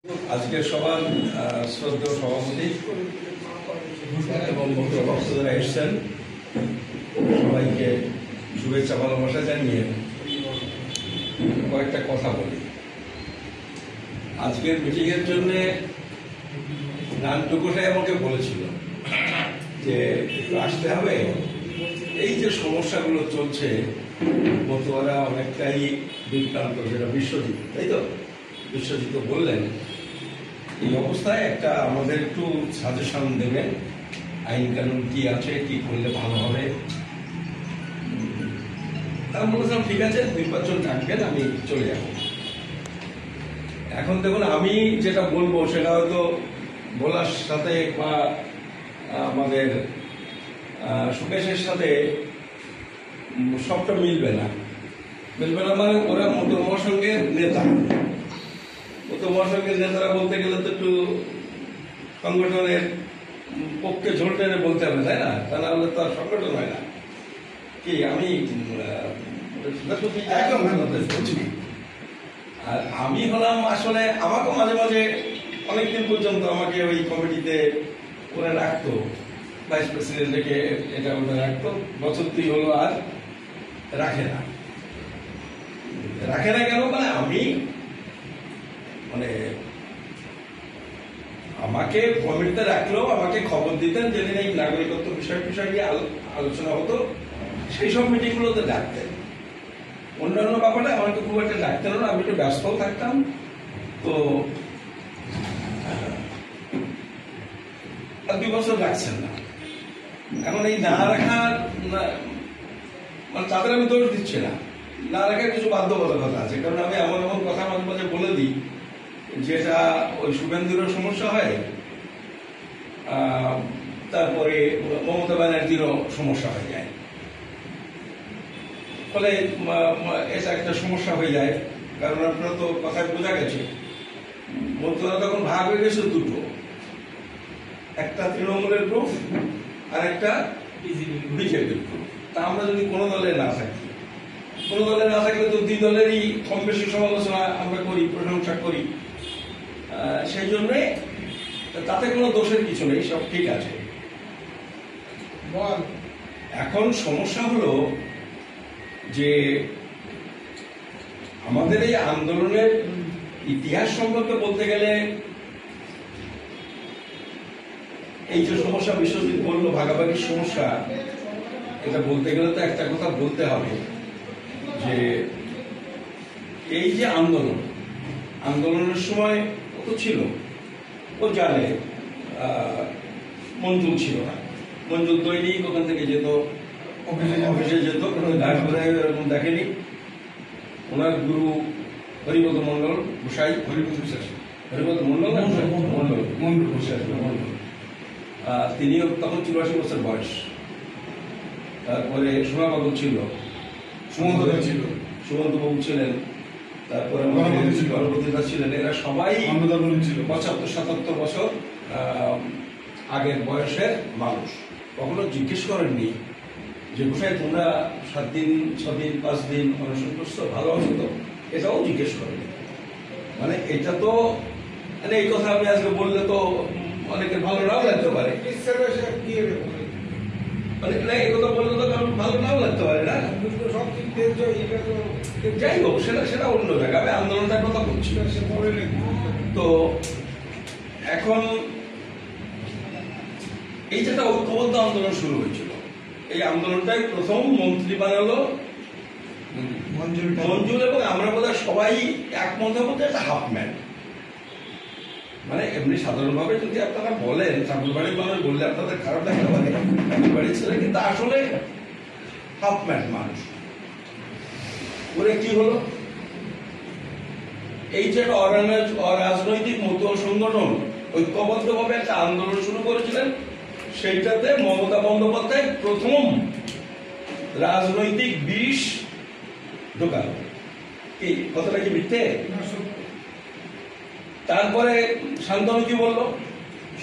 আজকের সবার শ্রদ্ধেয় সভাপতি এবং বক্তারা এসছেন, সবাইকে শুভেচ্ছা ভালোবাসা জানিয়ে কয়েকটা কথা বলি। আজকের মিটিংয়ের জন্য নানটুকুটাই আমাকে বলেছিল যে আসতে হবে। এই যে সমস্যাগুলো চলছে, মতুয়ারা অনেকটাই বিভ্রান্ত, যেটা বিশ্বজিৎ, তাই তো বিশ্বজিৎ বললেন। এই অবস্থায় একটা আমাদের একটু সাজেশন দেবেন, আইন কানুন কি আছে, কি করলে ভালো হবে। তা বলেছিলাম ঠিক আছে, নির্বাচন ডাকবেন, আমি চলে যাব। এখন দেখুন, আমি যেটা বলবো সেটা হয়তো বলার সাথে বা আমাদের সুকেশের সাথে সবটা মিলবে না। মানে ওরা মতো মহাসংঘের নেতা, মতো মহাসংঘের নেতারা বলতে গেলে তো একটু সংগঠনের পক্ষে ঝোল টেনে বলতে হবে, তাই না? তা না হলে তো আর সংগঠন হয় না। কি আমি আর আমি হলাম আসলে, আমাকেও মাঝে মাঝে অনেকদিন পর্যন্ত আমাকে ওই কমিটিতে ওরা রাখতো, ভাইস প্রেসিডেন্ট রেখে এটা ওটা রাখতো। বছর 2 হলো আর রাখে না। কেন? মানে আমি আমাকে কমিটিতে রাখলেও আমাকে খবর দিতেন, যেদিন এই নাগরিকত্ব বিষয় নিয়ে আলোচনা হতো, সেই সব মিটিং গুলোতে ডাকতেন। অন্যান্য ব্যাপারে আমাকে খুব একটা ডাকতেন না, আমি একটু ব্যস্তও থাকতাম। তো 2 বছর রাখছেন না। এখন এই না রাখার মানে তাদের আমি দোষ দিচ্ছি না, না রাখার কিছু বাধ্যবাধকতা আছে। কারণ আমি এমন এমন কথা মাঝে মাঝে বলে দিই যেটা ওই শুভেন্দুরও সমস্যা হয়, তারপরে মমতা ব্যানার্জিরও সমস্যা হয়ে যায়। ফলে এটা একটা সমস্যা হয়ে যায়। কারণ আপনারা তো কথায় বোঝা গেছে, মন্ত্রীরা তখন ভাগ হয়ে গেছে দুটো, একটা তৃণমূলের গ্রুপ আর একটা বিজেপির গ্রুপ। তা আমরা যদি কোনো দলে না থাকি, কোনো দলে না থাকলে তো 2 দলেরই কম বেশি সমালোচনা আমরা করি, প্রশংসা করি। সেই জন্যে তাতে কোনো দোষের কিছু নেই, সব ঠিক আছে। এখন সমস্যা হলো যে আমাদের এই আন্দোলনের ইতিহাস সম্পর্কে বলতে গেলে, এই যে সমস্যা বিশ্বজিৎ বললো ভাগাভাগির সমস্যা, এটা বলতে গেলে তো একটা কথা বলতে হবে যে এই যে আন্দোলনের সময় কত ছিল ও জানে। মঞ্জুর ছিল না, মঞ্জুর দৈনিক ওখান থেকে যেত, অফিসে যেত, কোনো গাছ বোধহয় এরকম দেখেনি। ওনার গুরু হরিপদ মন্ডল গোসাই, হরিপদ মন্ডল তিনিও তখন 84 বছর বয়স। তারপরে সোনাবাবু ছিল, সুমন্ত বাবু ছিলেন, তারপরে গণপতিদা ছিলেন। এরা সবাই 75-77 বছর আগের বয়সের মানুষ। কখনো জিজ্ঞেস করেননি যে গোসাই তোমরা 7 দিন 6 দিন 5 দিন অনশন করছো, ভালো আছো তো? এটাও জিজ্ঞেস করেনি। মানে এটা তো, মানে এই কথা আমি আজকে বললে তো অনেকের ভালো নাও লাগতে পারে, এই কথা বললে তো ভালো নাও লাগতে পারে না। যাই হোক, সেটা অন্য জায়গা। আমি আন্দোলনটার কথা বলছি। তো এখন এই যেটা ঐক্যবদ্ধ আন্দোলন শুরু হয়েছিল, এই আন্দোলনটাই প্রথম মন্ত্রী বানালো মঞ্জুর, এবং আমরা বোধহয় সবাই একমত হবো একটা হাফম্যান। মানে এমনি সাধারণভাবে যদি আপনারা বলেন ঠাকুরবাড়ির মানুষ বললে আপনাদের খারাপ লাগতে পারে, ঠাকুরবাড়ির ছেলে, কিন্তু আসলে হাফম্যান মানুষ। ওরে কি হলো, এই যে অরাজনৈতিক মতুয়া সংগঠন ঐক্যবদ্ধভাবে একটা আন্দোলন শুরু করেছিলেন, সেইটাতে মমতা বন্দ্যোপাধ্যায় প্রথম রাজনৈতিক বিষ ঢোকালো। কি কথাটা কি মিথ্যে? তারপরে শান্তনু কি বললো?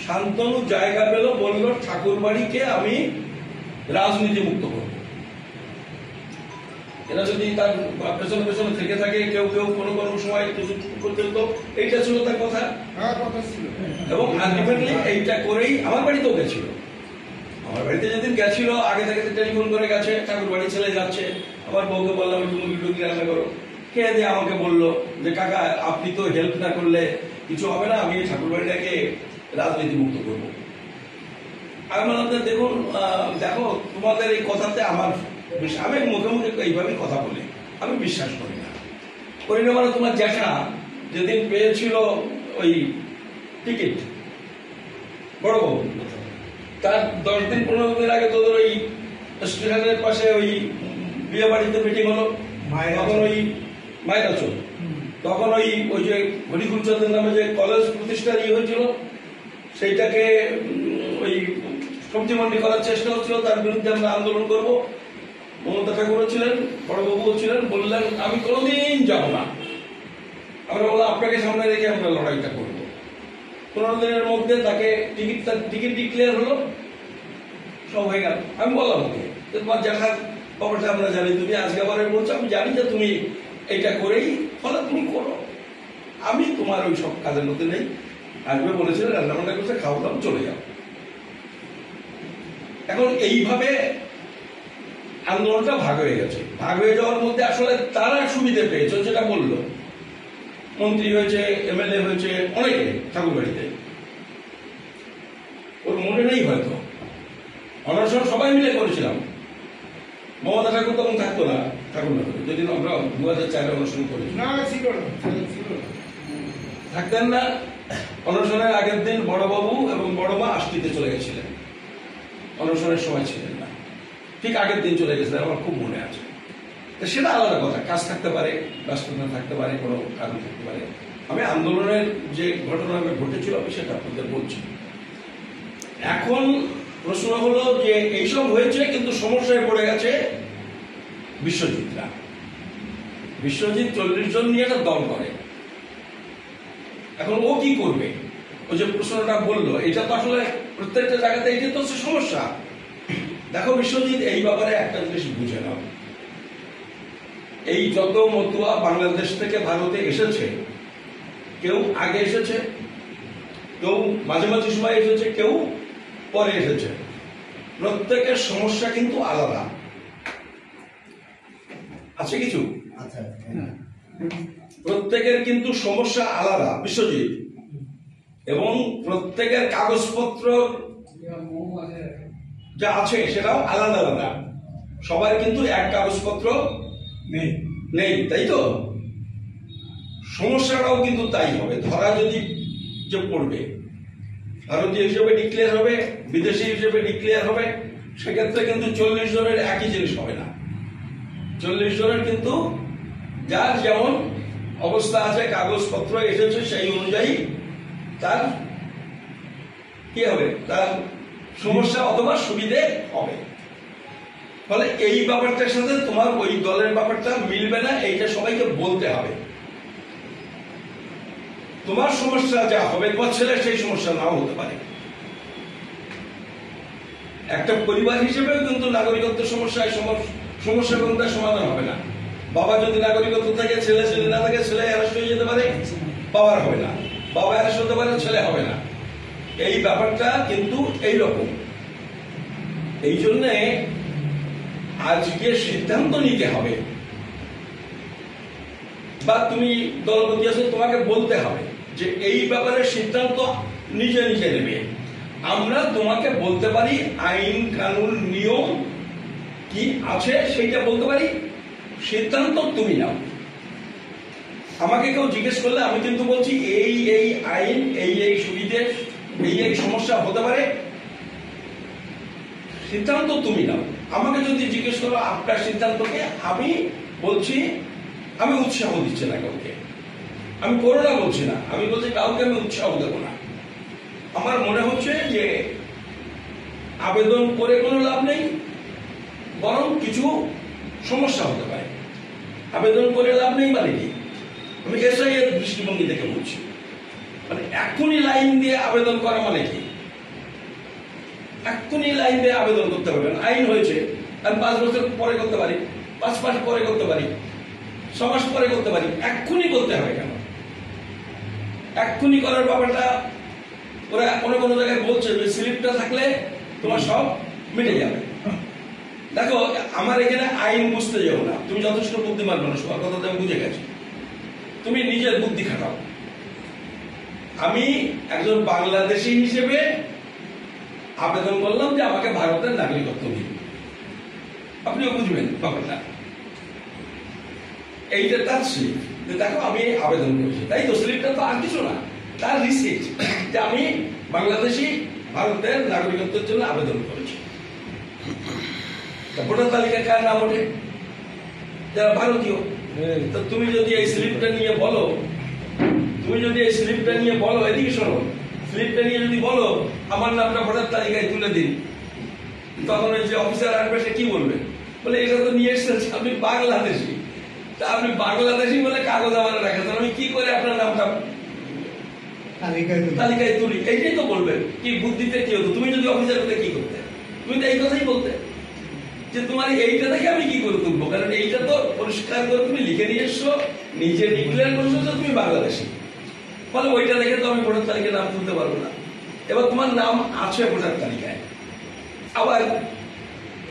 শান্তনু জায়গা পেল, বললো ঠাকুরবাড়িকে আমি রাজনীতি মুক্ত করব। এরা যদি তার পেছনে পেছনে থেকে থাকে, কেউ কেউ কোনো কোনো সময় পর্যন্ত, এইটা ছিল তার কথা। এবং আলটিমেটলি এইটা করেই আমার বাড়িতেও গেছিল। আমার বাড়িতে যেদিন গেছিল আগে থেকে টেলিফোন করে গেছে, ঠাকুর বাড়ি ছেলে যাচ্ছে, আমার বউকে বললাম একটু মুরগি টুকি রান্না করো, খেয়ে দিয়ে আমাকে বললো যে কাকা আপনি তো হেল্প না করলে কিছু হবে না, আমি ঠাকুর বাড়িটাকে রাজনীতি মুক্ত করবো। আমি বললাম দেখুন দেখো তোমাদের এই কথাতে আমার আমি মুখে মুখে এইভাবেই কথা বলি, আমি বিশ্বাস করি না। মানে তোমার জ্যাঠা যেদিন পেয়েছিল ওই টিকিট বড় বাবু, তার 10 দিন 15 দিন আগে তোদের ওই স্টেশনের পাশে ওই বিয়ে বাড়িতে মিটিং হলো, তখন ওই মায়ের আচল, তখন ওই যে হরিকুলচন্দ্রের নামে যে কলেজ প্রতিষ্ঠার হয়েছিল সেইটাকে ওই সবজি মন্ডি করার চেষ্টা হচ্ছিল, তার বিরুদ্ধে আমরা আন্দোলন করবো। মমতা ঠাকুরও ছিলেন, বড়বাবুও ছিলেন, বললেন আমি কোনোদিন যাবো না। আমরা বললাম আপনাকে সামনে রেখে আমরা লড়াইটা করবো। 15 দিনের মধ্যে তাকে টিকিট ডিক্লেয়ার হলো, সব হয়ে গেল। আমি বললাম ওকে তোমার জ্যাঠার খবরটা আমরা জানি, তুমি আজকে আবার বলছো, আমি জানি যে তুমি এইটা করেই ফলে তুমি করো, আমি তোমার ওই সব কাজের মধ্যে নেই। আসবে বলেছিলেন, রান্না বান্না করছে, খাওয়া দাও, চলে যাও। এখন এইভাবে আন্দোলনটা ভাগ হয়ে গেছে। ভাগ হয়ে যাওয়ার মধ্যে আসলে তারা সুবিধে পেয়েছে, যেটা বললো মন্ত্রী হয়েছে, এমএলএ হয়েছে, অনেকে ঠাকুর বাড়িতে। ওর মনে নেই হয়তো, অনশন সবাই মিলে করেছিলাম। মমতা ঠাকুর তখন থাকতো না ঠাকুর নগরে, যেদিন আমরা 2004 অনশন করেছি, থাকতেন না। অনশনের আগের দিন বড়বাবু এবং বড়মা আষ্টিতে চলে গেছিলেন, অনশনের সময় ছিলেন না, ঠিক আগের দিন চলে গেছিলেন, আমার খুব মনে আছে। সেটা আলাদা কথা, কাজ থাকতে পারে, ব্যস্ততা থাকতে পারে, কোনো কারণ থাকতে পারে। আমি আন্দোলনের যে ঘটনা ঘটেছিল আমি সেটা আপনাদের বলছি। এখন প্রশ্ন হলো যে এইসব হয়েছে, কিন্তু সমস্যায় পড়ে গেছে বিশ্বজিৎরা। বিশ্বজিৎ 40 জন নিয়ে একটা দল করে। এখন ও কি করবে? ও যে প্রশ্নটা বললো, এটা তো আসলে প্রত্যেকটা জায়গাতে এটা তো হচ্ছে সমস্যা। দেখো বিশ্বজিৎ এই ব্যাপারে একটা জিনিস বুঝে নাও, এই যত মতুয়া বাংলাদেশ থেকে ভারতে এসেছে, কেউ আগে এসেছে, কেউ মাঝামাঝি সময় এসেছে, কেউ পরে এসেছে, প্রত্যেকের সমস্যা কিন্তু আলাদা আছে। কিছু প্রত্যেকের কিন্তু সমস্যা আলাদা বিশ্বজিৎ, এবং প্রত্যেকের কাগজপত্র যা আছে সেটাও আলাদা আলাদা। সবার কিন্তু এক কাগজপত্র নেই, তাই তো? সমস্যাটাও কিন্তু তাই হবে। ধরা যদি যে পড়বে, ভারতীয় হিসেবে ডিক্লেয়ার হবে, বিদেশি হিসেবে ডিক্লেয়ার হবে, সেক্ষেত্রে কিন্তু 40 জনের একই জিনিস হবে না। 40 জনের কিন্তু যার যেমন অবস্থা আছে, কাগজপত্র এসেছে, সেই অনুযায়ী তার কি হবে, তার সমস্যা অথবা সুবিধে হবে। ফলে এই ব্যাপারটার সাথে তোমার ওই দলের ব্যাপারটা মিলবে না, এইটা সবাইকে বলতে হবে। তোমার সমস্যা যা হবে, তোমার ছেলে সেই সমস্যা নাও হতে পারে। একটা পরিবার হিসেবেও কিন্তু নাগরিকত্ব সমস্যায় সমস্যা কিন্তু সমাধান হবে না। বাবা যদি নাগরিকত্ব থাকে, ছেলে যদি না থাকে, ছেলে অ্যারেস্ট হয়ে যেতে পারে, বাবার হবে না, বাবা অ্যারেস্ট হতে পারে, ছেলে হবে না। এই ব্যাপারটা কিন্তু এইরকম। এই জন্যে আজকে সিদ্ধান্ত নিতে হবে, বা তুমি দলপতি আছো, তোমাকে বলতে হবে যে এই ব্যাপারে সিদ্ধান্ত নিজে নিজে নেবে। আমরা তোমাকে বলতে পারি আইন কানুন নিয়ম কি আছে সেইটা বলতে পারি, সিদ্ধান্ত তুমি নাও। আমাকে কেউ জিজ্ঞেস করলে আমি কিন্তু বলছি এই এই আইন, এই এই সুবিধে, এই এই সমস্যা হতে পারে, সিদ্ধান্ত তুমি নাও। আমাকে যদি জিজ্ঞেস করো আপনার সিদ্ধান্তকে, আমি বলছি আমি উৎসাহ দিচ্ছি না কাউকে, আমি করো না বলছি না, আমি বলছি কাউকে আমি উৎসাহ দেবো না। আমার মনে হচ্ছে যে আবেদন করে কোনো লাভ নেই, বরং কিছু সমস্যা হতে পারে। আবেদন করে লাভ নেই মানে কি, আমি এসআই এর দৃষ্টিভঙ্গি থেকে বলছি। মানে এখনই লাইন দিয়ে আবেদন করা মানে কি, এখনই লাইন দিয়ে আবেদন করতে পারবেন। আইন হয়েছে, আমি 5 বছর পরে করতে পারি, 5 মাস পরে করতে পারি, 6 মাস পরে করতে পারি, এক্ষুনি করতে হবে কেন? এক্ষুনি করার ব্যাপারটা ওরা কোনো কোনো জায়গায় বলছে যে স্লিপটা থাকলে তোমার সব মিটে যাবে। দেখো, আমার এখানে আইন বুঝতে যাও না, তুমি যথেষ্ট বুদ্ধিমান মানুষ, তোমার কথা আমি বুঝে গেছি, তুমি নিজের বুদ্ধি খাটাও। আমি একজন বাংলাদেশী হিসেবে আবেদন করলাম যে আমাকে ভারতের নাগরিকত্ব দিন, আপনিও বুঝবেন ব্যাপারটা। এইটা তার স্লিপ, দেখো আমি আবেদন করেছি, তাই তো স্লিপটা তো আর কিছু না, তার রিসিট যে আমি বাংলাদেশি ভারতের নাগরিকত্বের জন্য আবেদন করেছি। ভোটার তালিকায় কার নাম ওঠে? যারা ভারতীয়। তো তুমি যদি এই স্লিপটা নিয়ে বলো, এদিকে শোনো, স্লিপটা নিয়ে যদি বলো আমার নামটা ভোটার তালিকায় তুলে দিন, তখন ওই যে অফিসার আসবে সে কি বলবে? বলে এটা তো নিয়ে এসেছেন আপনি বাংলাদেশি, তা আপনি বাংলাদেশি বলে কাগজ আমার রাখেছেন, আমি কি করে আপনার নামটা তালিকায় তুলি? এইটাই তো বলবেন। কি বুদ্ধিতে কি হতো? তুমি যদি অফিসার হতে কি করতে? তুমি তো এই কথাই বলতে যে তোমার এইটা দেখে আমি কি করে তুলবো, কারণ এইটা তো পরিষ্কার করে তুমি লিখে নিয়ে এসছো, নিজে ডিক্লেয়ার করছো যে তুমি বাংলাদেশি, ফলে ওইটা দেখে তো আমি ভোটার তালিকায় নাম তুলতে পারবো না। এবার তোমার নাম আছে ভোটার তালিকায়, আবার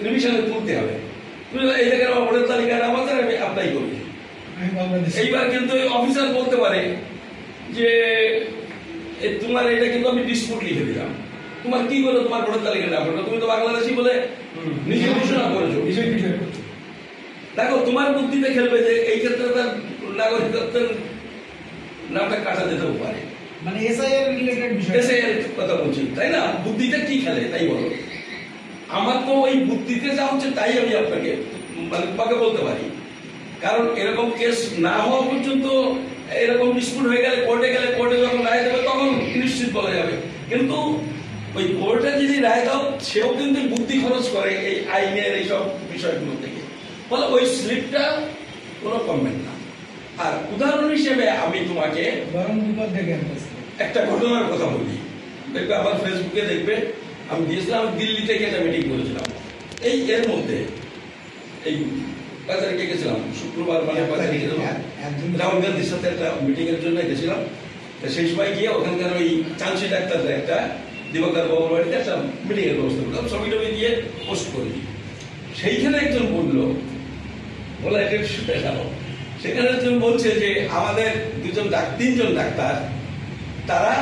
রিভিশনে তুলতে হবে, তুমি এই দেখে আমার ভোটার তালিকায় নাম আছে, আমি অ্যাপ্লাই করি। এইবার কিন্তু অফিসার বলতে পারে যে তোমার এটা কিন্তু আমি ডিসপুট লিখে দিলাম, তোমার কি করে তোমার ভোটার তালিকায় নাম হলো? তুমি তো বাংলাদেশি বলে নিজে ঘোষণা করেছো। দেখো, তোমার বুদ্ধিতে খেলবে যে এই ক্ষেত্রে তার নাগরিকত্বের নামটা কাটা যেতেও পারে, মানে এসআইআর রিলেটেড বিষয়, এসআইআর কথা বলছি, তাই না? বুদ্ধিতে কি খেলে তাই বলো। আমার তো ওই বুদ্ধিতে যা হচ্ছে তাই আমি আপনাকে মানে তোমাকে বলতে পারি, কারণ এরকম কেস না হওয়া পর্যন্ত, এরকম ডিসপুট হয়ে গেলে কোর্টে গেলে, কোর্টে যখন রায় দেবে তখন নিশ্চিত বলা যাবে। কিন্তু ওই কোর্টে যদি রায় দাও, সেও কিন্তু বুদ্ধি খরচ করে এই আইনের এইসব বিষয়গুলো থেকে, ফলে ওই স্লিপটা কোনো কমবেন না। আর উদাহরণ হিসেবে আমি তোমাকে একটা ঘটনার কথা বলি, দেখবে আমার ফেসবুকে দেখবে, আমি দিয়েছিলাম দিল্লি থেকে একটা মিটিং করেছিলাম এই এর মধ্যে, এই 5 তারিখে গেছিলাম, শুক্রবার মানে 5 তারিখে রাহুল গান্ধীর সাথে একটা মিটিং এর জন্য গেছিলাম। সেই সময় গিয়ে ওখানকার ওই চাঞ্চি ডাক্তারদের একটা দিবাকর বাবুর বাড়িতে একটা মিটিং এর ব্যবস্থা করলাম, ছবি টবি দিয়ে পোস্ট করি। সেইখানে একজন বললো, বলে এটা শুনে গেল, সেখানে একজন বলছে যে আমাদের 3জন ডাক্তার তারা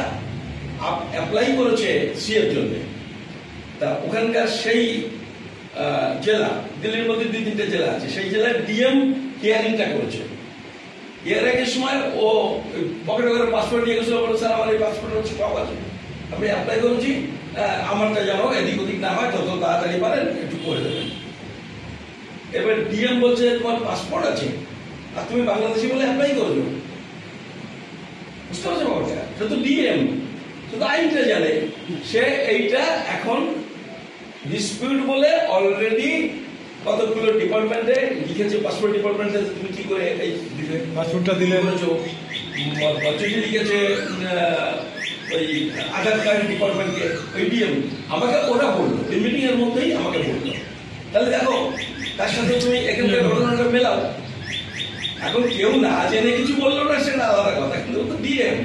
অ্যাপ্লাই করেছে সিএর জন্য, তা ওখানকার সেই জেলা, দিল্লির মধ্যে 2-3টে জেলা আছে, সেই জেলার ডিএম হিয়ারিংটা করেছে। হিয়ারিংয়ের সময় ও পকেটে করে পাসপোর্ট নিয়ে গেছিল, বলে স্যার আমার এই পাসপোর্ট হচ্ছে সব আছে, আমি অ্যাপ্লাই করেছি, আমারটা যেন এদিক ওদিক না হয়, যত তাড়াতাড়ি পারেন একটু করে দেবেন। এবার ডিএম বলছে তোমার পাসপোর্ট আছে আর তুমি বাংলাদেশি বলে অ্যাপ্লাই করছো, বুঝতে পারছো ব্যাপারটা? সে তো ডিএম, শুধু আইনটা জানে, সে এইটা এখন ডিসপিউট বলে অলরেডি কতগুলো ডিপার্টমেন্টে লিখেছে, পাসপোর্ট ডিপার্টমেন্টে তুমি কি করে এই পাসপোর্টটা দিলে বলেছো, চিঠি লিখেছে ওই আধার কার্ড ডিপার্টমেন্টকে, ওই ডিএম আমাকে ওরা বললো, ওই মিটিং এর মধ্যেই আমাকে বললো। তাহলে দেখো, তার সাথে তুমি এখানকার ঘটনাটা মেলাও। এখন কেউ না জেনে কিছু বললো না, সেটা আলাদা কথা, কিন্তু তো ডিএম,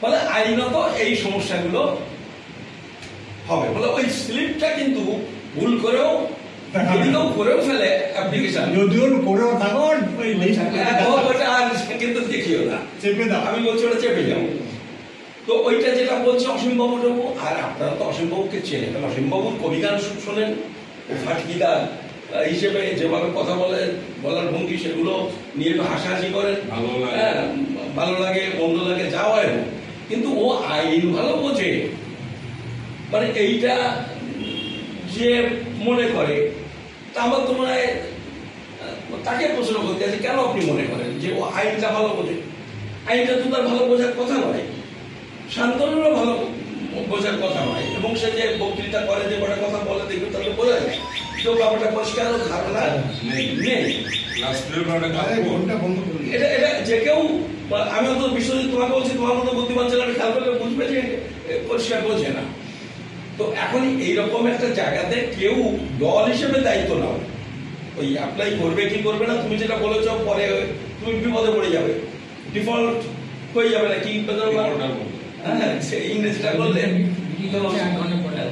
ফলে আইনত এই সমস্যাগুলো হবে। ফলে ওই স্লিপটা কিন্তু ভুল করেও করেও ফেলে অ্যাপ্লিকেশন, যদিও করেও থাকো আর কিন্তু দেখিও না, চেপে দাও, আমি বলছি ওটা চেপে যাও। তো ওইটা যেটা বলছে অসীমবাবু, আর আপনারা তো অসীমবাবুকে চেনেন, অসীমবাবুর কবিগান শোনেন, ও ফাটকিদার হিসেবে যেভাবে কথা বলার ভঙ্গি, সেগুলো নিয়ে একটু হাসাহাসি করেন, ভালো লাগে মন্দ লাগে যা হয়, কিন্তু ও আইন ভালো বোঝে। মানে এইটা যে মনে করে, তা আমার তো মনে হয় তাকে প্রশ্ন করতে আছে, কেন আপনি মনে করেন যে ও আইনটা ভালো বোঝে? আইনটা তো তার ভালো বোঝার কথা নয়, শান্তনুরও ভালো বোঝার কথা নয়, এবং সে যে বক্তৃতা করে, যে কটা কথা বলে, দেখবে তাহলে বোঝা যায় কেউ ব্যাপারটা পরিষ্কার ধারণা নেই। এটা এটা যে কেউ, আমি তো বিশ্বজিৎ তোমাকে বলছি, তোমার মতো বুদ্ধিমান ছেলে খেয়াল করলে বুঝবে যে পরিষ্কার বোঝে না। তো এখন এইরকম একটা জায়গাতে কেউ দল হিসেবে দায়িত্ব নাও, ওই অ্যাপ্লাই করবে কি করবে না, তুমি যেটা বলেছো পরে তুমি বিপদে পড়ে যাবে। ডিফল্ট হয়ে যাবে না কি হ্যাঁ সেই ইংরেজিটা করলে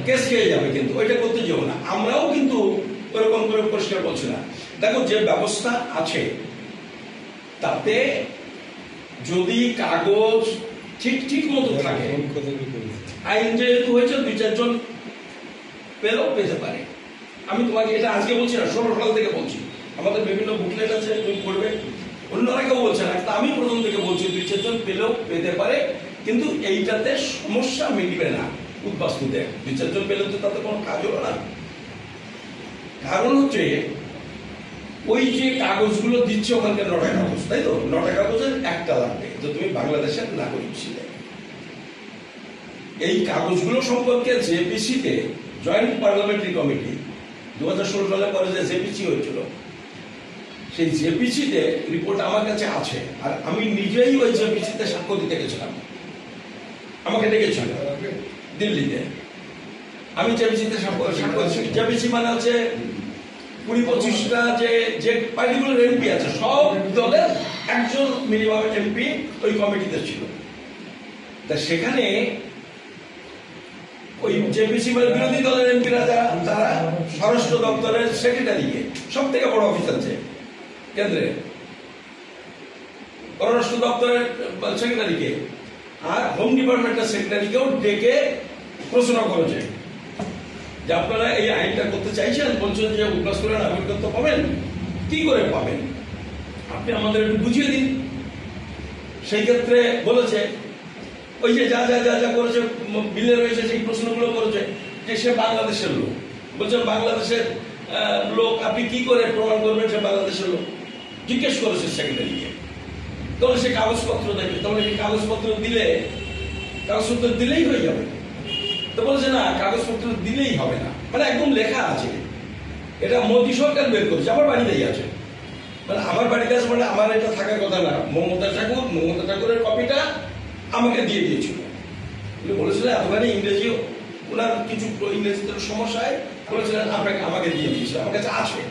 কেস খেয়ে যাবে, কিন্তু ওইটা করতে যাবো না। আমরাও কিন্তু ওরকম করে পরিষ্কার বলছি না। দেখো যে ব্যবস্থা আছে তাতে যদি কাগজ ঠিক ঠিক মতো থাকে, আইন যেহেতু হয়েছে 2-4 জন পেলেও পেতে পারে। আমি তোমাকে এটা আজকে বলছি না, 16 সাল থেকে বলছি। আমাদের বিভিন্ন বুকলেট আছে, তুমি পড়বে, অন্যরা কেউ বলছে না, আমি প্রথম থেকে বলছি 2-4 জন পেলেও পেতে পারে, কিন্তু এইটাতে সমস্যা মিটবে না। উদ্বাস্তুতে 2-4 জন পেলে তো তাতে কোনো কাজ হলো না। কারণ হচ্ছে ওই যে কাগজগুলো দিচ্ছে ওখানকার 9টা কাগজ, তাই তো 9টা কাগজের একটা লাগবে যে তুমি বাংলাদেশের নাগরিক ছিলে। এই কাগজগুলো সম্পর্কে জেপিসিতে জয়েন্ট পার্লামেন্টারি কমিটি 2016 সালে পরে যে জেপিসি হয়েছিল, সেই জেপিসিতে রিপোর্ট আমার কাছে আছে, আর আমি নিজেই ওই জেপিসিতে সাক্ষ্য দিতে গেছিলাম। আমাকে ডেকেছিল দিল্লিতে, আমি জেপিসিতে সাক্ষ্য দিচ্ছি। জেপিসি মানে হচ্ছে 20-25টা যে পার্টিকুলার এমপি আছে, সব দলের একজন মিনিমাম এমপি ওই কমিটিতে ছিল। তা সেখানে ওই জেপিসি মানে বিরোধী দলের এমপিরা তারা স্বরাষ্ট্র দপ্তরের সেক্রেটারিকে, সব থেকে বড় অফিস আছে কেন্দ্রে, পররাষ্ট্র দপ্তরের সেক্রেটারিকে আর হোম ডিপার্টমেন্টের সেক্রেটারিকেও ডেকে প্রশ্ন করেছে যে আপনারা এই আইনটা করতে চাইছেন, বলছেন যে উদ্বাস্তুরা নাগরিকত্ব পাবেন, কি করে পাবেন আপনি আমাদের একটু বুঝিয়ে দিন। সেই ক্ষেত্রে বলেছে ওই যে যা যা যা যা করেছে বিলে রয়েছে সেই প্রশ্নগুলো করেছে যে সে বাংলাদেশের লোক। বলছেন বাংলাদেশের লোক, আপনি কি করে প্রমাণ করবেন সে বাংলাদেশের লোক? জিজ্ঞেস করেছে সেক্রেটারিকে। তখন সে কাগজপত্র দেবে, তখন এই কাগজপত্র দিলেই হয়ে যাবে। তো বলছে না, কাগজপত্র দিলেই হবে না, মানে একদম লেখা আছে, এটা মোদী সরকার বের করেছে, আমার বাড়িতেই আছে, মানে আমার বাড়িতে আছে, মানে আমার এটা থাকার কথা না। মমতা ঠাকুরের কপিটা আমাকে দিয়ে দিয়েছিল, বলেছিলেন এতখানি ইংরেজিও ওনার কিছু ইংরেজিতে সমস্যায় বলেছিলেন আমাকে দিয়ে দিয়েছিল, আমার কাছে আছে।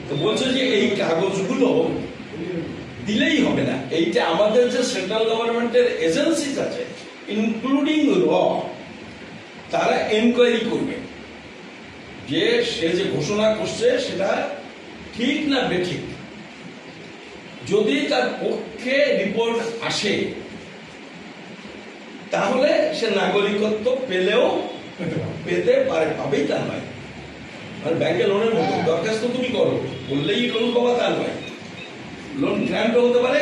তো বলছে যে এই কাগজগুলো দিলেই হবে না, এইটা আমাদের যে সেন্ট্রাল গভর্নমেন্টের এজেন্সিজ আছে ইনক্লুডিং র, তারা এনকোয়ারি করবে যে সে যে ঘোষণা করছে সেটা ঠিক না বেঠিক। যদি তার পক্ষে রিপোর্ট আসে তাহলে সে নাগরিকত্ব পেলেও পেতে পারে, পাবেই তা নয়। মানে ব্যাংকে লোনের মতো দরখাস্ত তুমি করো, বললেই লোন পাবা তা নয়। লোন গ্র্যান্টও হতে পারে,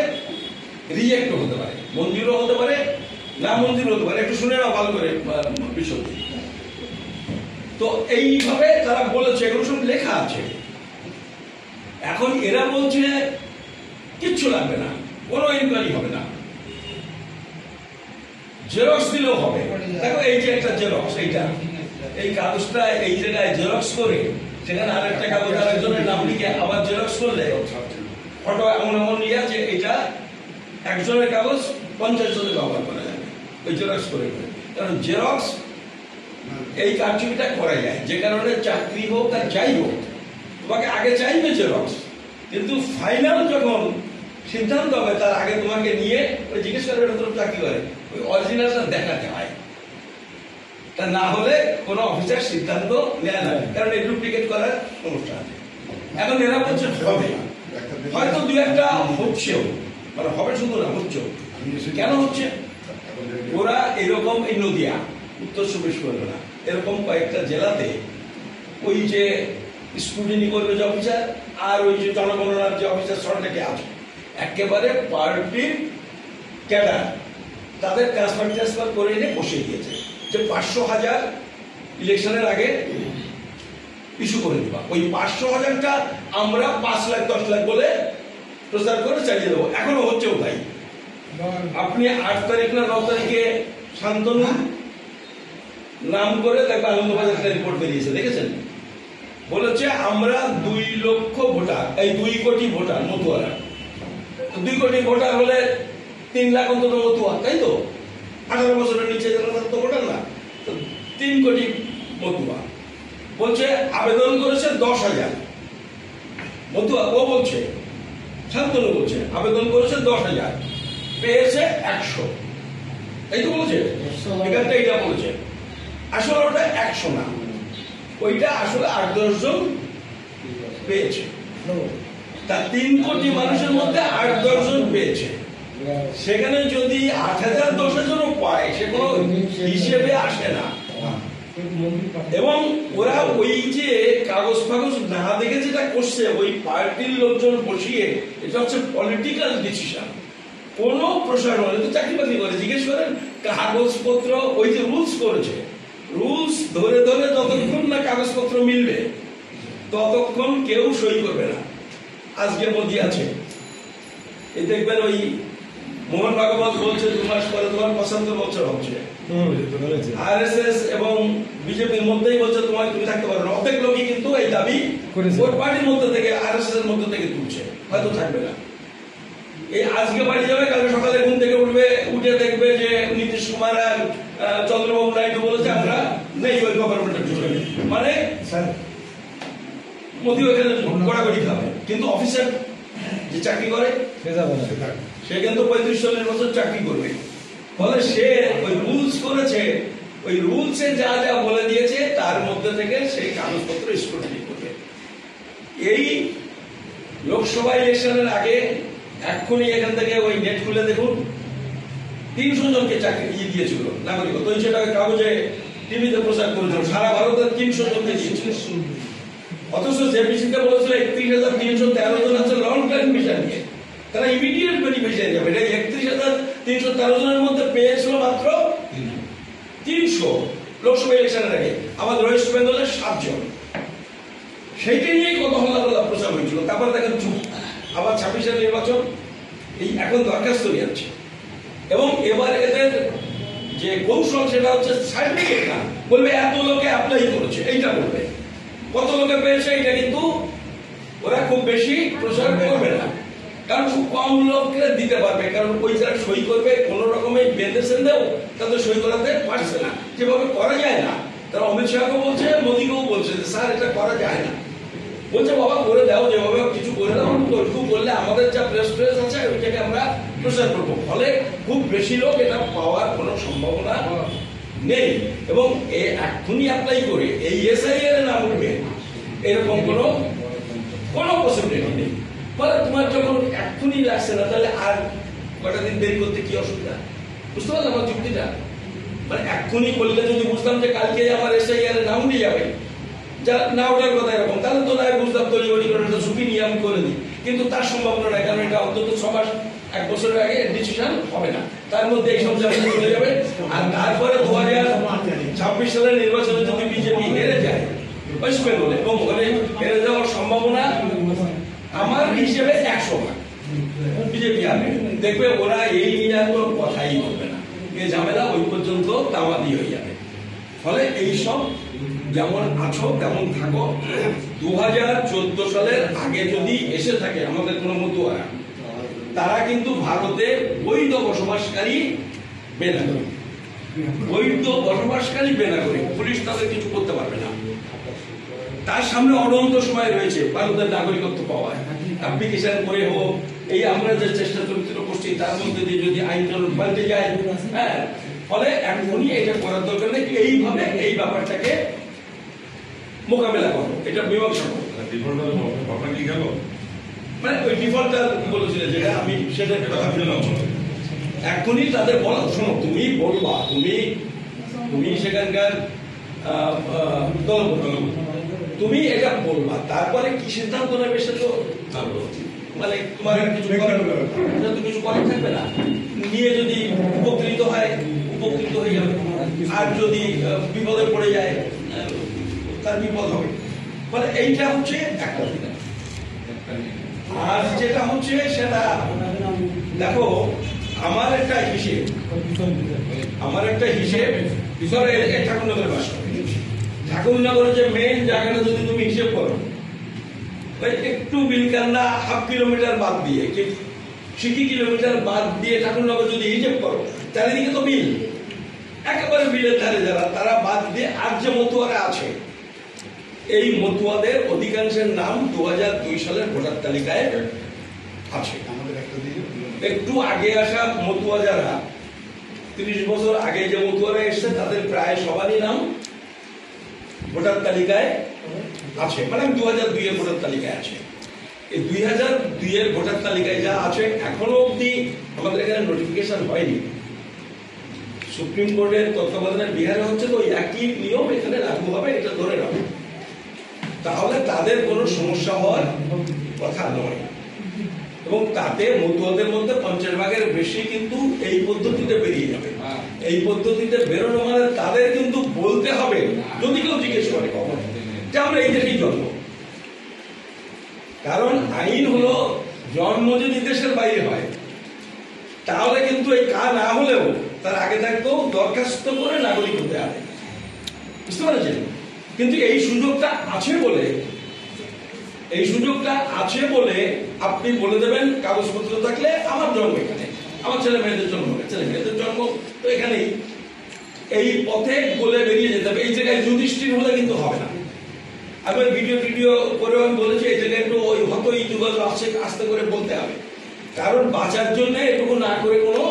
রিজেক্টও হতে পারে, মঞ্জুরও হতে পারে, না মঞ্জুর হতে পারে। একটু শুনে নাও ভালো করে বিষয়টি। তো এইভাবে তারা বলেছে, এগুলো সব লেখা আছে। এখন এরা বলছে কিচ্ছু লাগবে না, কোনো ইনকোয়ারি হবে না, জেরক্স দিলেও হবে। দেখো এই যে একটা জেরক্স, এইটা এই কাগজটা এই জায়গায় জেরক্স করে সেখানে আরেকটা কাগজ আরেকজনের নাম লিখে আবার জেরক্স করলে ফটো এমন এমন নিয়ে আছে, এটা একজনের কাগজ 50 জনের ব্যবহার করা যাবে ওই জেরক্স করে। কারণ জেরক্স এই কার্যটা করা যায়, যে কারণে চাকরি হোক আর যাই হোক তোমাকে আগে চাইবে জেরক্স, কিন্তু ফাইনাল যখন সিদ্ধান্ত হবে তার আগে তোমাকে নিয়ে ওই জিজ্ঞেস করবে এটা তোর চাকরি করে, ওই অরিজিনালটা দেখাতে হয়। তা না হলে কোনো অফিসার সিদ্ধান্ত নেয় না, কারণ এই ডুপ্লিকেট করার সমস্যা আছে। এখন এরা বলছে হবে, হয়তো 2-1টা হচ্ছেও, মানে হবে শুধু না, হচ্ছেও। কেন হচ্ছে? ওরা এরকম এই নদিয়া, উত্তর 24 না, এরকম কয়েকটা জেলাতে ওই যে স্ক্রুটিনি করবে যে অফিসার আর ওই যে জনগণনার যে অফিসার সরকারকে আছে, একেবারে পার্টির ক্যাডার, তাদের ট্রান্সফার করে এনে বসিয়ে দিয়েছে যে 500,000 ইলেকশনের আগে ইস্যু করে দিবা। ওই 500,000টা আমরা 5 লাখ 10 লাখ বলে প্রচার করে চালিয়ে দেবো। এখনো হচ্ছেও তাই। আপনি 8 তারিখ না 9 তারিখে শান্তনু নাম করে দেখবে আনন্দবাজার একটা রিপোর্ট বেরিয়েছে, দেখেছেন? বলেছে আমরা 2 লক্ষ ভোটার, এই 2 কোটি ভোটার মতুয়ারা, 2 কোটি ভোটার হলে 3 লাখ অন্তত মতুয়া, তাই তো? 18 বছরের নিচে যারা তো ভোটার না, তো 3 কোটি মতুয়া। বলছে আবেদন করেছে 10,000 মতুয়া, ও বলছে, শান্তনু বলছে আবেদন করেছে 10,000, পেয়েছে 100, এই তো বলেছে এখানটা, এটা বলেছে। আসলে ওটা 100 না, ওইটা আসলে 8-10 জন পেয়েছে। তা 3 কোটি মানুষের মধ্যে 8-10 জন পেয়েছে। সেখানে যদি 8,000 10,000ও পায়, সে কোনো হিসেবে আসে না। এবং ওরা ওই যে কাগজ ফাগজ না দেখে যেটা করছে, ওই পার্টির লোকজন বসিয়ে, এটা হচ্ছে পলিটিক্যাল ডিসিশন। কোন প্রশাসন তো চাকরি বাকরি করে, জিজ্ঞেস করেন কাগজপত্র, ওই যে রুলস করেছে, রুলস ধরে ধরে যতক্ষণ না কাগজপত্র মিলবে ততক্ষণ কেউ সই করবে না। আজকে মোদি আছে, এই দেখবেন ওই মোহন ভাগবত বলছে 2 মাস পরে তোমার 75 বছর হচ্ছে। আরএসএস এবং বিজেপির মধ্যেই বলছে তোমার, তুমি থাকতে পারো না। অনেক লোকই কিন্তু এই দাবি ভোট পার্টির মধ্যে থেকে, আরএসএস এর মধ্যে থেকে তুলছে, হয়তো থাকবে না। এই আজকে বাড়ি যাবে, কালকে সকালে ঘুম থেকে উঠবে, উঠে দেখবে যে নীতিশ কুমার আর চন্দ্রবাবু নাইডু বলেছে আমরা নেই ওই গভর্নমেন্টের জন্য, মানে মোদি ওখানে কড়াকড়ি খাবে। কিন্তু অফিসার যে চাকরি করে সে কিন্তু 35-40 বছর চাকরি করবে। ফলে সে ওই রুলস করেছে, ওই রুলসে যা যা বলে দিয়েছে তার মধ্যে থেকে সেই কাগজপত্র স্ক্রুটিনি করবে। এই লোকসভা ইলেকশনের আগে এক্ষুনি এখান থেকে ওই নেট খুলে দেখুন, 300 জনকে চাকরি দিয়েছিল নাগরিকত্ব, 200 টাকা কাগজে টিভিতে প্রচার করেছিল, সারা ভারতের 300 জনকে দিয়েছিল। অথচ যে বিসিতে বলেছিল 31,313 জন আছে লং টাইম ভিসা নিয়ে, তারা ইমিডিয়েট বেনিফিশিয়ারি যাবে। এটা 31,313 জনের মধ্যে পেয়েছিল মাত্র 300 লোকসভা ইলেকশনের আগে। আমাদের ওয়েস্ট বেঙ্গলের 7 জন। সেইটা নিয়েই কত হল্লা প্রচার হয়েছিল। তারপর দেখেন চুপ, আবার 26-এর নির্বাচন, এই এখন দরখাস্ত যাচ্ছে। এবং এবার এদের যে কৌশল সেটা হচ্ছে সার্টিফিকেট না, বলবে এত লোকে অ্যাপ্লাই করেছে, এইটা বলবে। কত লোকে পেয়েছে এটা কিন্তু ওরা খুব বেশি প্রচার করবে না, কারণ খুব কম লোককে দিতে পারবে। কারণ ওই যারা সই করবে কোন রকমের বেঁধেছেন দেও, তাদের সই করাতে পারছে না, যেভাবে করা যায় না। তারা অমিত শাহকে বলছে, মোদীকেও বলছে যে স্যার এটা করা যায় না। বলছে বাবা করে দাও, যেভাবে কিছু করে দাও, ওইটুকু করলে আমাদের যা প্রেস আছে ওইটাকে আমরা প্রচার করবো। ফলে খুব বেশি লোক এটা পাওয়ার কোনো সম্ভাবনা নেই। এবং এখনই অ্যাপ্লাই করে এই এসআইআর নাম উঠবে এরকম কোনো পসিবিলিটি নেই। ফলে তোমার যখন এখনই লাগছে না, তাহলে আর কটা দিন দেরি করতে কি অসুবিধা? বুঝতে পারলাম আমার যুক্তিটা? মানে এখনই করলে যদি বুঝতাম যে কালকে আমার এসআইআর নাম উঠে যাবে, যা না ওঠার কথা এরকম, তাহলে তো না বুঝতাম তৈরি করে ঝুঁকি নিয়ে আমি করে দিই। কিন্তু তার সম্ভাবনা নাই, কারণ এটা অন্তত 6 মাস 1 বছরের আগে ডিসিশন হবে না, তার মধ্যে এই সব জায়গায় চলে যাবে। আর তারপরে 2026 সালের নির্বাচনে যদি বিজেপি হেরে যায় ওয়েস্ট বেঙ্গলে, এবং ওখানে হেরে যাওয়ার সম্ভাবনা আমার হিসেবে 100 বিজেপি আনে, দেখবে ওরা এই নিয়ে আর কোনো কথাই বলবে না, এই ঝামেলা ওই পর্যন্ত তামাদি হয়ে যাবে। ফলে এইসব যেমন আছো তেমন থাকো। 2014 সালের আগে যদি এসে থাকে আমাদের কোনো মতুয়ারা, তারা কিন্তু ভারতে বৈধ বসবাসকারী বেনাগরিক, বৈধ বসবাসকারী বেনাগরিক, পুলিশ তাদের কিছু করতে পারবে না। তার সামনে অনন্ত সময় রয়েছে ভারতের নাগরিকত্ব পাওয়ার, অ্যাপ্লিকেশন করে হোক, এই আমরা যে চেষ্টা চরিত্র করছি তার মধ্যে দিয়ে যদি আইন কানুন পাল্টে যায়, হ্যাঁ, ফলে এখনই এটা করার দরকার নেই। এইভাবে এই ব্যাপারটাকে মোকাবেলা করো, এটা মীমাংসা করো। মানে ওই ডিফল্টার বলেছিল যেটা, আমি সেটা এখনই তাদের বলা, শোনো তুমি বলবা, তুমি সেখানকার তুমি এটা বলবা, তারপরে কি সিদ্ধান্ত নেবে সে তো মানে তোমার কিছু করার থাকবে না। নিয়ে যদি উপকৃত হয় উপকৃত হয়ে যাবে, আর যদি বিপদে পড়ে যায় তার বিপদ হবে। মানে এইটা হচ্ছে একটা দিন। আর যেটা হচ্ছে সেটা দেখো, আমার একটা হিসেব ধরে ঠাকুরনগরে বাস করে, ঠাকুরনগরের যে মেইন জায়গাটা যদি তুমি হিসেব করো, একটু বিলকান্না 1/2 কিলোমিটার বাদ দিয়ে, 60 কিলোমিটার বাদ দিয়ে ঠাকুরনগর যদি হিসেব করো, চারিদিকে তো বিল, একেবারে বিলের ধারে যারা, তারা বাদ দিয়ে আর যে মতুয়ারা আছে, এই মতুয়াদের অধিকাংশের নাম 2002 সালের ভোটার তালিকায় আছে। একটু আগে আসা মতুয়া যারা 30 বছর আগে যে মতুয়ারা এসছে তাদের প্রায় সবারই নাম ভোটার তালিকায় আছে, মানে 2002 এর ভোটার তালিকায় আছে। এই 2002 এর ভোটার তালিকায় যা আছে এখনো অবধি আমাদের এখানে নোটিফিকেশন হয়নি। সুপ্রিম কোর্টের তত্ত্বাবধানে বিহারে হচ্ছে, তো একই নিয়ম এখানে লাগু হবে, এটা ধরে রাখো, তাহলে তাদের কোনো সমস্যা হওয়ার কথা নয়। এবং তাতে মতুয়াদের মধ্যে 50 ভাগের বেশি কিন্তু এই পদ্ধতিতে বেরিয়ে যাবে। এই পদ্ধতিতে বেরোনো মানে তাদের কিন্তু বলতে হবে, যদি কেউ জিজ্ঞেস করে কখন, যে আমরা এই দেশেই জন্ম। কারণ আইন হলো জন্ম যদি দেশের বাইরে হয় তাহলে কিন্তু এই না হলেও তার আগে থাকতেও দরখাস্ত করে নাগরিক হতে হবে, বুঝতে পারছেন? কিন্তু এই সুযোগটা আছে বলে আপনি বলে দেবেন কাগজপত্র থাকলে আমার জন্ম এখানে, আমার ছেলে মেয়েদের জন্ম তো এখানেই, এই পথে বলে বেরিয়ে যেতে হবে। এই জায়গায় যুধিষ্ঠির হলে কিন্তু হবে না। আমি ভিডিও করে আমি বলেছি এই জায়গায় একটু ওই হত এই যুগল আস্তে করে বলতে হবে, কারণ বাঁচার জন্য এটুকু না করে কোনো।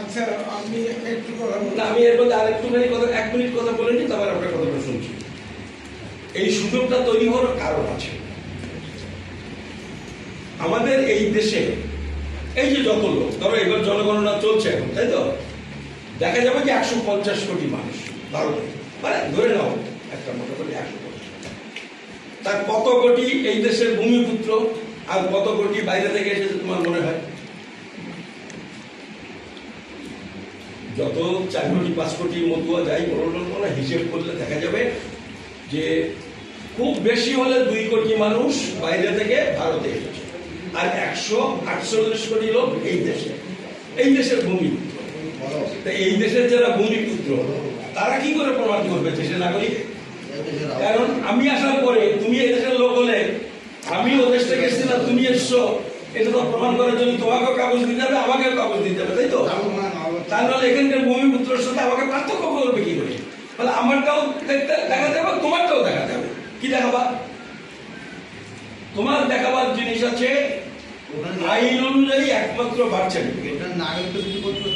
আচ্ছা, আমি একটু না, আমি এর মধ্যে আরেকটুখানি কথা 1 মিনিট কথা বলে নি, তারপর আপনার কথাটা শুনছি। এই সুযোগটা তৈরি হওয়ার কারণ আছে। আমাদের এই দেশে এই যে যত লোক, ধরো এবার জনগণনা চলছে এখন, তাই তো, দেখা যাবে যে 150 কোটি মানুষ ভারতে, মানে ধরে নাও একটা মোটামুটি 150। তার কত কোটি এই দেশের ভূমিপুত্র আর কত কোটি বাইরে থেকে এসেছে তোমার মনে হয়? যত 4 কোটি 5 কোটি মতুয়া যাই বড় হিসেব করলে দেখা যাবে যে খুব বেশি হলে 2 কোটি মানুষ বাইরে থেকে ভারতে এসেছে, আর 148 কোটি লোক এই দেশের ভূমিপুত্র। এই দেশের যারা ভূমিপুত্র তারা কি করে প্রমাণ করবে দেশের নাগরিক? কারণ আমি আসার পরে তুমি এই দেশের লোক হলে, আমি ও দেশ থেকে এসেছি না, তুমি এসছো, এটা তো প্রমাণ করার জন্য তোমাকেও কাগজ দিতে হবে, আমাকেও কাগজ দিতে হবে, তাই তো? তাহলে এখানকার ভূমিপুত্রের সাথে আমাকে পার্থক্য করবে কি করে? তাহলে আমারটাও দেখাতে হবে, তোমারটাও দেখাতে হবে। কি দেখাবা? তোমার দেখাবার জিনিস আছে আইন অনুযায়ী একমাত্র বার্থ সার্টিফিকেট।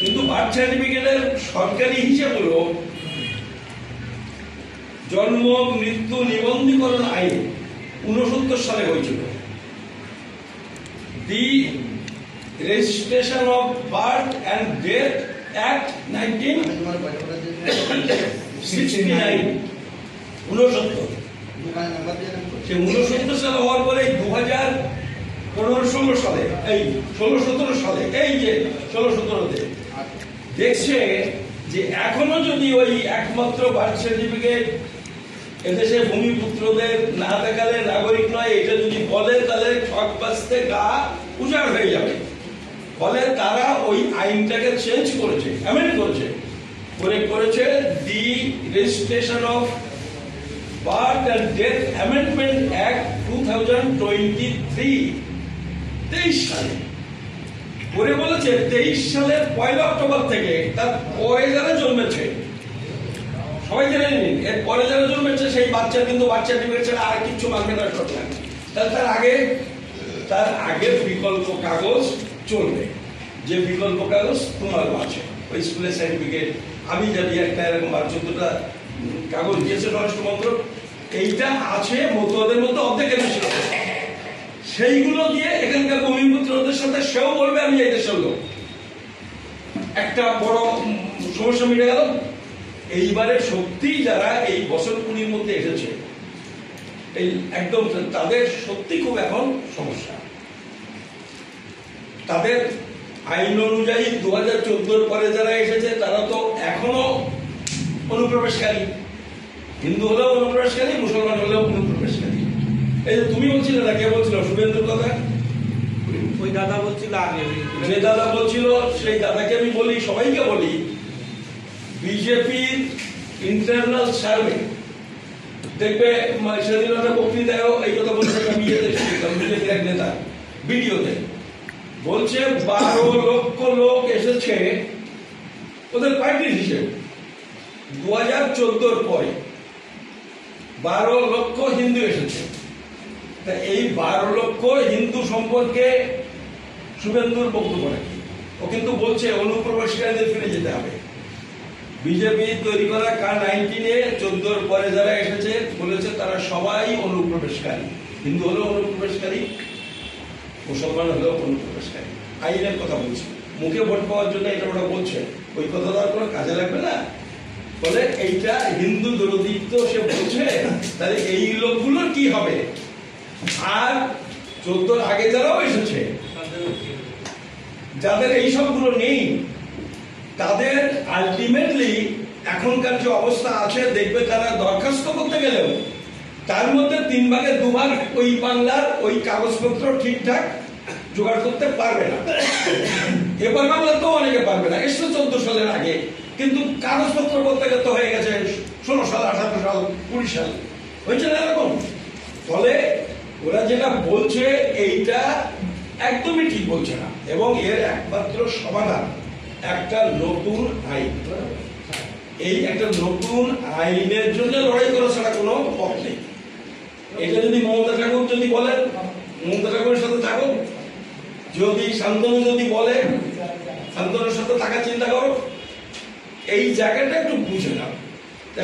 কিন্তু বার্থ সার্টিফিকেটের সরকারি হিসেব হলো জন্ম মৃত্যু নিবন্ধীকরণ আইন 69 সালে হয়েছিল। দি registration of birth and death act 1969 সে 69 সালে হওয়ার পরে 2015-16 সালে এই 16-17 সালে এই যে 16-17-তে দেখছে যে এখনো যদি ওই একমাত্র বার্থ সার্টিফিকেট এদেশে ভূমিপুত্রদের না দেখালে নাগরিক নয়, এটা যদি বলে তাহলে ঠক বাঁচতে গা উজাড় হয়ে যাবে। ফলে তারা ওই আইনটাকে চেঞ্জ করেছে, অ্যামেন্ড করেছে দি registration of birth and death amendment act 2023 সালে করে বলেছে 23 সালের 1 অক্টোবর থেকে তার পরে যারা জন্মেছে সবাই জেনে নিন, এর পরে যারা জন্মেছে সেই বাচ্চা কিন্তু বাচ্চা সার্টিফিকেট ছাড়া আর কিছু মানবে না সরকার। তাহলে তার আগের বিকল্প কাগজ চলবে, যে বিকল্প কাগজ তোমারও আছে, ওই স্কুলের সার্টিফিকেট, আমি জানি একটা এরকম 12-14টা কাগজ দিয়েছে স্বরাষ্ট্র মন্ত্রক, এইটা আছে মতুয়াদের মধ্যে অর্ধেকের বেশি। সেইগুলো দিয়ে এখানকার ভূমিপুত্রদের সাথে সেও বলবে আমি এই দেশের লোক, একটা বড় সমস্যা মিটে গেল। এইবারে সত্যি যারা এই বছর 20 মধ্যে এসেছে এই একদম তাদের সত্যি খুব এখন সমস্যা। তাদের আইন অনুযায়ী 2014 পরে যারা এসেছে তারা তো এখনো অনুপ্রবেশকারী, হিন্দু হলেও অনুপ্রবেশকারী, মুসলমান হলেও অনুপ্রবেশকারী। এই যে তুমি বলছিলে না, কে বলছিল? শুভেন্দুর কথা ওই দাদা বলছিল আগে, যে দাদা বলছিল সেই দাদাকে আমি বলি, সবাইকে বলি, বিজেপির ইন্টারনাল সার্ভে দেখবে, সেদিন একটা বক্তৃতায়ও এই কথা বলছে, বিজেপির এক নেতা ভিডিওতে বলছে 12 লক্ষ লোক এসেছে ওদের পার্টির হিসেব 2014 পরে, 12 লক্ষ হিন্দু এসেছে। এই 12 লক্ষ হিন্দু সম্পর্কে শুভেন্দুর বক্তব্য নাকি? ও কিন্তু বলছে অনুপ্রবেশকারীদের ফিরে যেতে হবে। বিজেপি তৈরি করা K-19 14 পরে যারা এসেছে বলেছে তারা সবাই অনুপ্রবেশকারী। হিন্দু হলো অনুপ্রবেশকারী, মুসলমান হলো অনুপ্রবেশকারী। আইনের কথা বলছি, মুখে ভোট পাওয়ার জন্য এটা ওটা বলছে, ওই কথা তো আর কোনো কাজে লাগবে না। বলে এইটা হিন্দু বিরোধী তো সে বলছে, তাহলে এই লোকগুলোর কি হবে? আর 14 আগে যারাও এসেছে যাদের এই সবগুলো নেই, তাদের আলটিমেটলি এখনকার যে অবস্থা আছে দেখবে তারা দরখাস্ত করতে গেলেও তার মধ্যে 3 ভাগে 2 ভাগ ওই বাংলার ওই কাগজপত্র ঠিকঠাক জোগাড় করতে পারবে না। এবার বাংলা তো অনেকে পারবে না, এসছে 14 সালের আগে, কিন্তু কাগজপত্র করতে গেলে হয়ে গেছে 16 সাল, 18 সাল, 20 সাল, হয়েছে না এরকম। ফলে ওরা যেটা বলছে এইটা একদমই ঠিক বলছে না, এবং এর একমাত্র সমাধান একটা নতুন আইন। এই একটা নতুন আইনের জন্য লড়াই করা ছাড়া কোনো পথ নেই। এটা যদি মমতা ঠাকুর যদি বলেন, মমতা ঠাকুরের সাথে থাকো, যদি শান্তনু যদি বলে শান্তনুর সাথে থাকার চিন্তা করো, এই জায়গাটা একটু বুঝে নাও।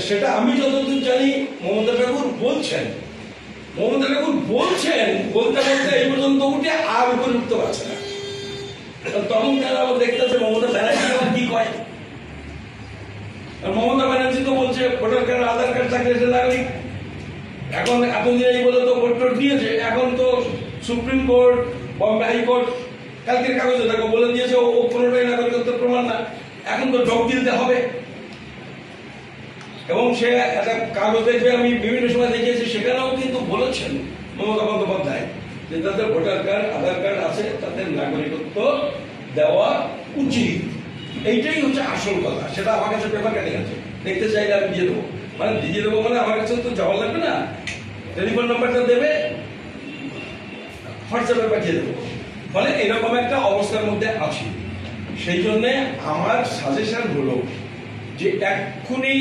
সেটা আমি যতদূর জানি মমতা ঠাকুর বলছেন, মমতা ঠাকুর বলছেন, বলতে বলতে এই পর্যন্ত উঠে আর উপরে উঠতে পারছে না। তখন তারা আবার দেখতেছে মমতা ব্যানার্জি আবার কি কয়। মমতা ব্যানার্জি তো বলছে ভোটার কার্ড, আধার কার্ড থাকলে সে নাগরিক। এখন এতদিন এই বলে তো ভোট টোট দিয়েছে, এখন তো সুপ্রিম কোর্ট, বম্বে হাইকোর্ট কালকের কাগজে দেখো বলে দিয়েছে ও কোনোটাই নাগরিকত্বের প্রমাণ না, এখন তো ডক দিতে হবে। এবং সে একটা কাগজ দেখবে, আমি বিভিন্ন সময় দেখিয়েছি, সেখানেও কিন্তু বলেছেন মমতা বন্দ্যোপাধ্যায় যে তাদের ভোটার কার্ড, আধার কার্ড আছে, তাদের নাগরিকত্ব দেওয়া উচিত। এইটাই হচ্ছে আসল কথা। সেটা আমার কাছে পেপার কাটিং আছে, দেখতে চাইলে আমি দিয়ে দেবো। মানে দিয়ে দেবো মানে আমার কাছে তো যাওয়া লাগবে না, টেলিফোন নাম্বারটা দেবে, হোয়াটসঅ্যাপে পাঠিয়ে দেবো। ফলে এরকম একটা অবস্থার মধ্যে আছি। সেই জন্য আমার সাজেশন হলো যে এক্ষুনি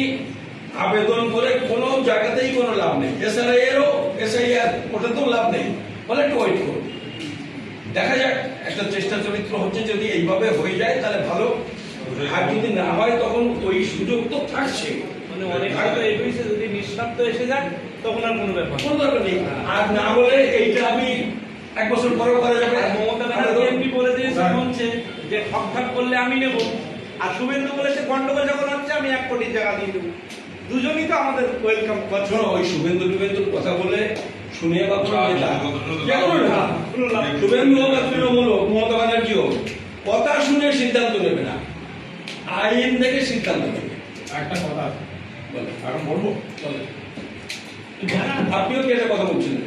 আবেদন করে কোনো জায়গাতেই কোনো লাভ নেই। SIR ওটাতেও লাভ নেই, ফলে একটু ওয়েট করুন, দেখা যাক। একটা চেষ্টা চরিত্র হচ্ছে, যদি এইভাবে হয়ে যায় তাহলে ভালো, আর যদি না হয় তখন ওই সুযোগ তো থাকছে। মানে অনেক হয়তো এপিসে যদি নিঃস্বার্থ এসে যায় তখন আর কোনো ব্যাপার কোনো দরকার নেই। আর না বলে এইটা আমি 1 বছর পরেও করা যাবে। মমতা ব্যানার্জি এমপি বলে দিয়েছে, বলছে যে ঠকঠাক করলে আমি নেব, আর শুভেন্দু বলেছে গন্ডগোল যখন হচ্ছে আমি 1 কোটি টাকা দিয়ে দেবো। দুজনই তো আমাদের ওয়েলকাম করছে। ওই শুভেন্দুর কথা বলে শুনিয়ে বা কোনো নেতা, শুভেন্দু হোক আর তৃণমূল হোক, মমতা ব্যানার্জি হোক, কথা শুনে সিদ্ধান্ত নেবে না, আইন দেখে সিদ্ধান্ত নেবে। একটা কথা আছে, বলে এখন বলবো, চলে। আপনিও কি একটা কথা বলছিলেন?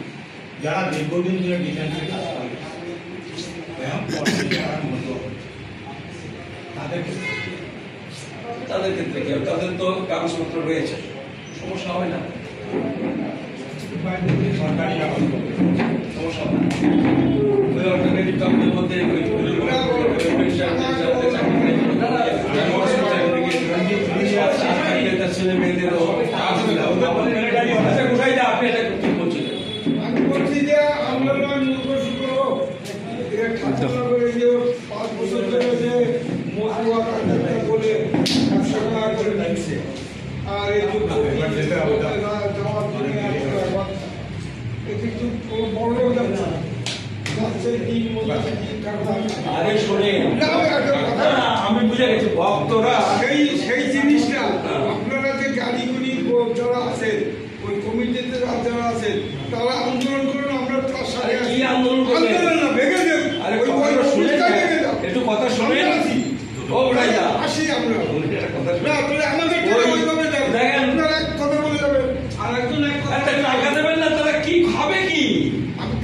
যারা দীর্ঘদিন ধরে ডিফেন্সে কাজ করে, এখন পলিটিক্যাল কারণ হতো, তাদের ক্ষেত্রে কি হবে? তাদের তো কাগজপত্র রয়েছে, সমস্যা হয় না, সরকারি কাগজ সমস্যা হয় না। ওই অল্টারনেটিভ কাগজের মধ্যে ছেলে মেয়েদেরও কোথায় যা আপনি এটা কি বলছিলেন? আমি বলছি যে আন্দোলন করে যে 5 বছর ধরে যে মজুয়া বলে 100 টাকা করে দিচ্ছে, আর এই কিন্তু বড় যাচ্ছে না। আরে শোনে, আমি বুঝে গেছি ভক্তরা সেই জিনিসটা আপনারা যে গাড়িগুলি যারা আছেন, ওই কমিটিতে যারা আছেন, তারা আন্দোলন করুন, আমরা তার সাথে কি আন্দোলন করবেন? আন্দোলন না, ভেঙে দেব। আরে কথাটা শুনে একটু কথা শুনে ও ভাইয়া আসি আমরা কথা না, তাহলে আমাদের ওইভাবে দেখেন, আপনারা এক কথা বলে যাবেন আর একজন এক কথা টাকা দেবেন না, তারা কি খাবে কি? আমি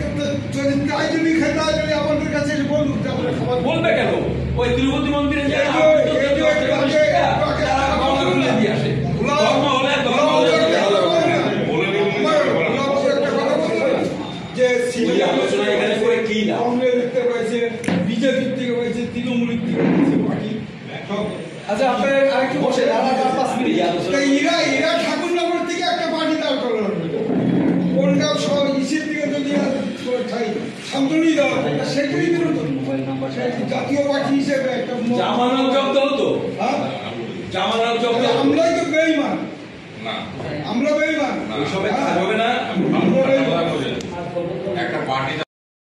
যদি তাই যদি খেতে হয় তাহলে আমাদের কাছে এসে বলুন, আমরা খাবার বলবে কেন? ওই তিরুপতি মন্দিরে যে তারা গঙ্গা খুলে দিয়ে আসে, ধর্ম হলে বিজেপি থেকে পাইছে, তৃণমূল থেকে পাইছে, পার্টি। আচ্ছা আপনার আরেকটু বসে এরা ঠাকুরনগর থেকে একটা পার্টি দাঁড় করানো, কোনটা সব ইসের থেকে যদি শান্তনই দেওয়া সেটাই জাতীয় পার্টি হিসেবে একটা জামানত জব্দ হতো, হ্যাঁ? জামানত জব্দ হতো। আমরাই তো বেঈমান, না আমরা বেঈমান। ওইসবে কাজ হবে না।